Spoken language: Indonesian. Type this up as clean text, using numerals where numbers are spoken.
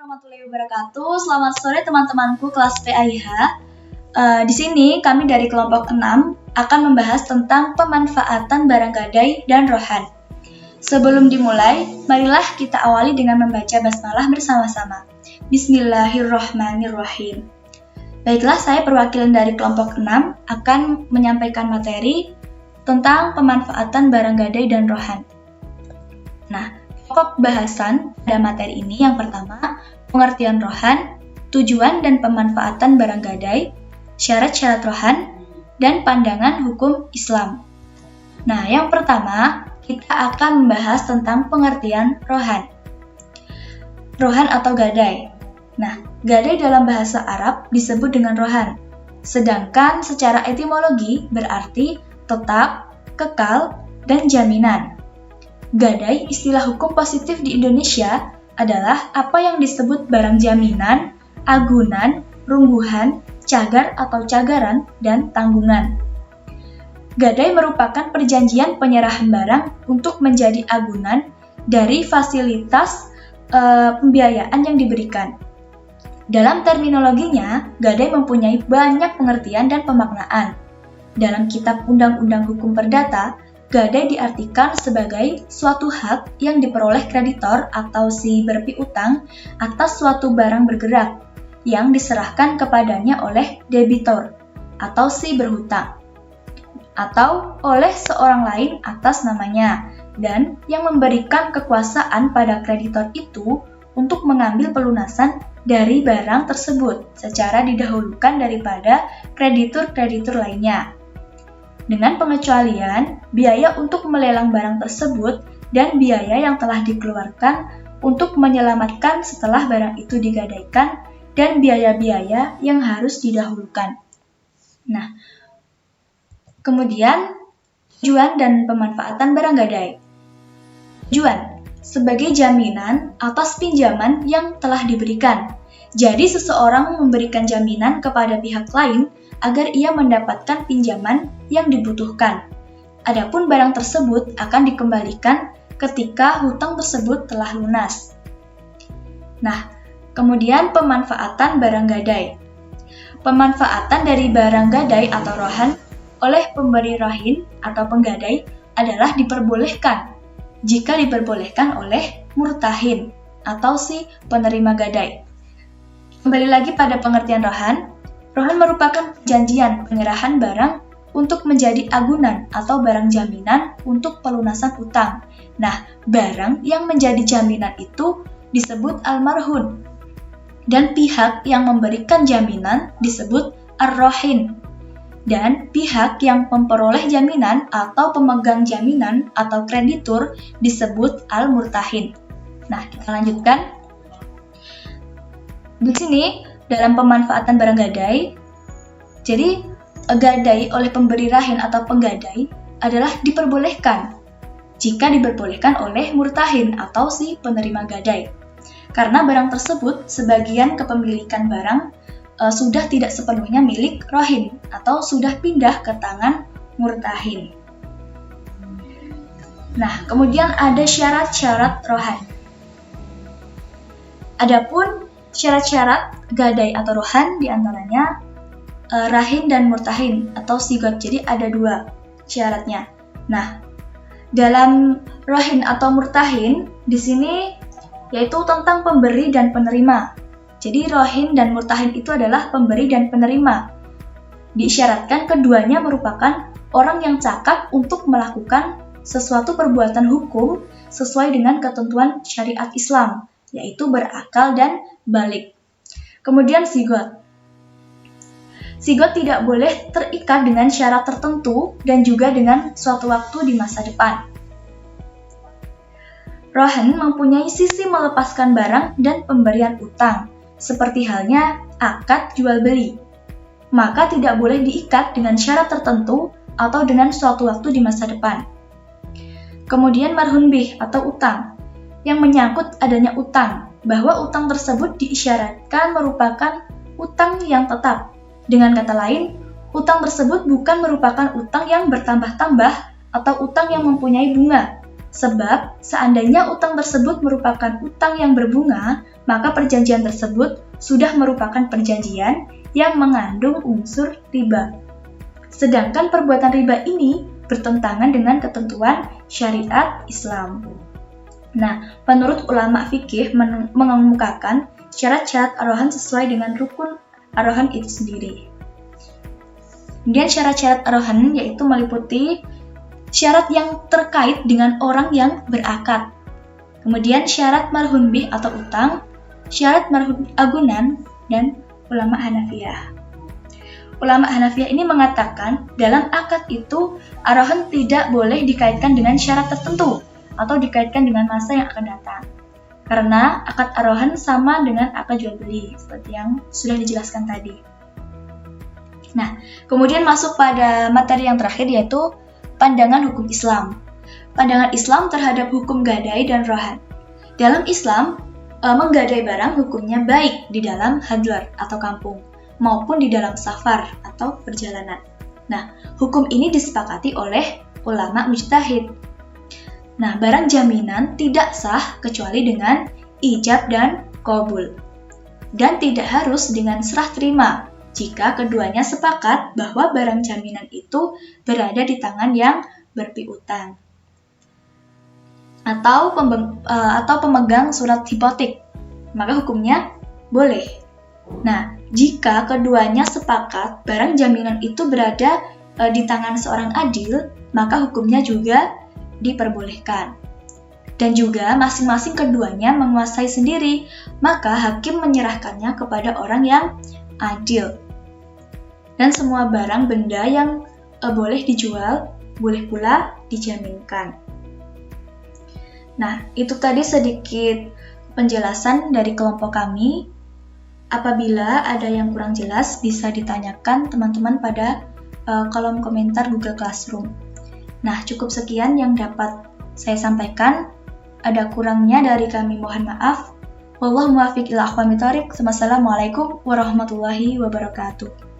warahmatullahi wabarakatuh. Selamat sore teman-temanku kelas PAIH. Di sini kami dari kelompok 6 akan membahas tentang pemanfaatan barang gadai dan rohan. Sebelum dimulai, marilah kita awali dengan membaca basmalah bersama-sama. Bismillahirrahmanirrahim. Baiklah, saya perwakilan dari kelompok 6 akan menyampaikan materi tentang pemanfaatan barang gadai dan rohan. Nah, pokok bahasan pada materi ini yang pertama, pengertian rohan, tujuan dan pemanfaatan barang gadai, syarat-syarat rohan, dan pandangan hukum Islam. Nah, yang pertama, kita akan membahas tentang pengertian rohan. Rohan atau gadai. Nah, gadai dalam bahasa Arab disebut dengan rohan. Sedangkan secara etimologi berarti tetap, kekal, dan jaminan. Gadai, istilah hukum positif di Indonesia, adalah apa yang disebut barang jaminan, agunan, rungguhan, cagar atau cagaran, dan tanggungan. Gadai merupakan perjanjian penyerahan barang untuk menjadi agunan dari fasilitas pembiayaan yang diberikan. Dalam terminologinya, gadai mempunyai banyak pengertian dan pemaknaan. Dalam kitab Undang-Undang Hukum Perdata, gadai diartikan sebagai suatu hak yang diperoleh kreditor atau si berpiutang atas suatu barang bergerak yang diserahkan kepadanya oleh debitor atau si berhutang, atau oleh seorang lain atas namanya, dan yang memberikan kekuasaan pada kreditor itu untuk mengambil pelunasan dari barang tersebut secara didahulukan daripada kreditur-kreditur lainnya. Dengan pengecualian biaya untuk melelang barang tersebut dan biaya yang telah dikeluarkan untuk menyelamatkan setelah barang itu digadaikan dan biaya-biaya yang harus didahulukan. Nah, kemudian tujuan dan pemanfaatan barang gadai. Tujuan sebagai jaminan atas pinjaman yang telah diberikan. Jadi seseorang memberikan jaminan kepada pihak lain agar ia mendapatkan pinjaman yang dibutuhkan. Adapun barang tersebut akan dikembalikan ketika hutang tersebut telah lunas. Nah, kemudian pemanfaatan barang gadai. Pemanfaatan dari barang gadai atau rohan oleh pemberi rahin atau penggadai adalah diperbolehkan jika diperbolehkan oleh murtahin atau si penerima gadai. Kembali lagi pada pengertian rohan. Rohan merupakan perjanjian penyerahan barang untuk menjadi agunan atau barang jaminan untuk pelunasan utang. Nah, barang yang menjadi jaminan itu disebut almarhun. Dan pihak yang memberikan jaminan disebut ar-rahin. Dan pihak yang memperoleh jaminan atau pemegang jaminan atau kreditur disebut al-murtahin. Nah, kita lanjutkan. Di sini dalam pemanfaatan barang gadai, jadi gadai oleh pemberi rahin atau penggadai adalah diperbolehkan jika diperbolehkan oleh murtahin atau si penerima gadai. Karena barang tersebut sebagian kepemilikan barang sudah tidak sepenuhnya milik rahin atau sudah pindah ke tangan murtahin. Nah, kemudian ada syarat-syarat rohan. Adapun syarat-syarat gadai atau rohan diantaranya rahin dan murtahin atau sigot. Jadi ada dua syaratnya. Nah, dalam rahin atau murtahin di sini yaitu tentang pemberi dan penerima. Jadi rahin dan murtahin itu adalah pemberi dan penerima. Diisyaratkan keduanya merupakan orang yang cakap untuk melakukan sesuatu perbuatan hukum sesuai dengan ketentuan syariat Islam, yaitu berakal dan balik. Kemudian sigot. Sigot tidak boleh terikat dengan syarat tertentu dan juga dengan suatu waktu di masa depan. Rohan mempunyai sisi melepaskan barang dan pemberian utang, seperti halnya akad jual beli. Maka tidak boleh diikat dengan syarat tertentu atau dengan suatu waktu di masa depan. Kemudian marhun bih atau utang, yang menyangkut adanya utang, bahwa utang tersebut diisyaratkan merupakan utang yang tetap. Dengan kata lain, utang tersebut bukan merupakan utang yang bertambah-tambah atau utang yang mempunyai bunga. Sebab seandainya utang tersebut merupakan utang yang berbunga, maka perjanjian tersebut sudah merupakan perjanjian yang mengandung unsur riba. Sedangkan perbuatan riba ini bertentangan dengan ketentuan syariat Islam. Nah, menurut ulama fikih mengemukakan syarat-syarat ar-rahan sesuai dengan rukun ar-rahan itu sendiri. Kemudian syarat-syarat ar-rahan yaitu meliputi syarat yang terkait dengan orang yang berakad. Kemudian syarat marhun bih atau utang, syarat marhun agunan, dan ulama Hanafiyah. Ulama Hanafiyah ini mengatakan dalam akad itu ar-rahan tidak boleh dikaitkan dengan syarat tertentu atau dikaitkan dengan masa yang akan datang. Karena akad ar-rahan sama dengan akad jual beli seperti yang sudah dijelaskan tadi. Nah, kemudian masuk pada materi yang terakhir yaitu pandangan hukum Islam. Pandangan Islam terhadap hukum gadai dan rohan. Dalam Islam, menggadai barang hukumnya baik di dalam hadlar atau kampung maupun di dalam safar atau perjalanan. Nah, hukum ini disepakati oleh ulama mujtahid. Nah, barang jaminan tidak sah kecuali dengan ijab dan qabul. Dan tidak harus dengan serah terima jika keduanya sepakat bahwa barang jaminan itu berada di tangan yang berpiutang atau pemegang surat hipotek, maka hukumnya boleh. Nah, jika keduanya sepakat barang jaminan itu berada di tangan seorang adil, maka hukumnya juga diperbolehkan. Dan juga masing-masing keduanya menguasai sendiri, maka hakim menyerahkannya kepada orang yang adil. Dan semua barang benda yang boleh dijual, boleh pula dijaminkan. Nah, itu tadi sedikit penjelasan dari kelompok kami. Apabila ada yang kurang jelas, bisa ditanyakan teman-teman pada kolom komentar Google Classroom. Nah, cukup sekian yang dapat saya sampaikan. Ada kurangnya dari kami mohon maaf. Wallahu muwaffiq ila aqwamit thoriq. Wassalamualaikum warahmatullahi wabarakatuh.